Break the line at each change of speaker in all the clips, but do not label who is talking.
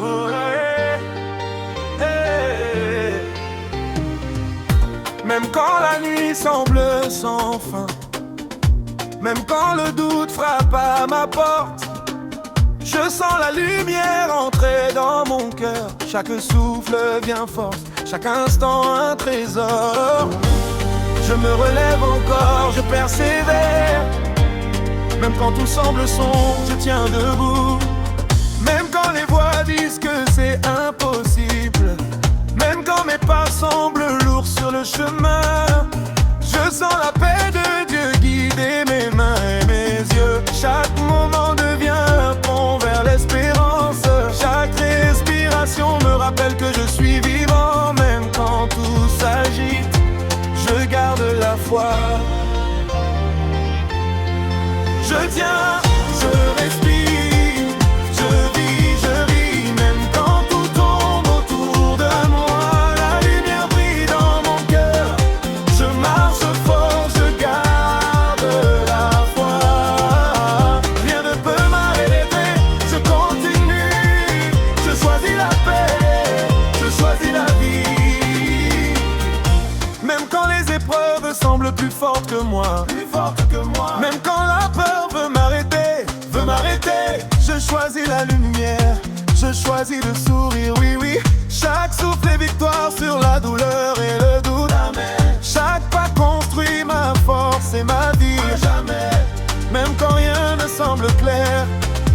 Oh, hey, hey. Même quand la nuit semble sans fin, même quand le doute frappe à ma porte, je sens la lumière entrer dans mon cœur. Chaque souffle vient force, chaque instant un trésor. Je me relève encore, je persévère. Même quand tout semble sombre, je tiens debout. Même quand les voix disent que c'est impossible, même quand mes pas semblent lourds sur le chemin, je sens la paix de Dieu guider mes mains et mes yeux. Chaque moment devient un pont vers l'espérance. Chaque respiration me rappelle que je suis vivant. Même quand tout s'agite, je garde la foi. Je tiens, je respire, je vis, je ris. Même quand tout tombe autour de moi, la lumière brille dans mon cœur. Je marche fort, je garde la foi. Rien ne peut m'arrêter, je continue. Je choisis la paix, je choisis la vie. Même quand les épreuves semblent plus fortes que moi, même quand la peur veut m'arrêter, je choisis la lumière, je choisis le sourire, oui, oui. Chaque souffle est victoire sur la douleur et le doute. Amen. Chaque pas construit ma force et ma vie. Jamais. Même quand rien ne semble clair,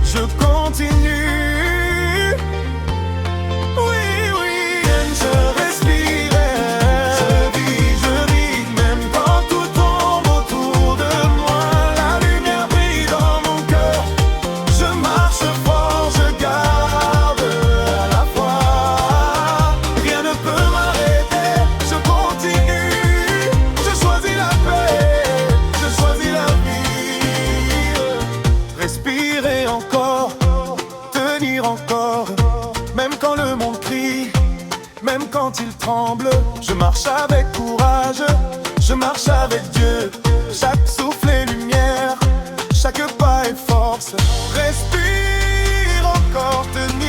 je continue. Oui, oui, je respire. Je vis, je ris. Même quand tout tombe autour de moi, la lumière brille dans mon cœur. Je marche fort, je garde la foi. Rien ne peut m'arrêter, je continue. Je choisis la paix, je choisis la vie. Respirer encore, tenir encore. Même quand le monde crie, même quand il tremble, je marche avec courage, je marche avec Dieu. Chaque souffle est lumière, chaque pas est force. Respire encore, tenir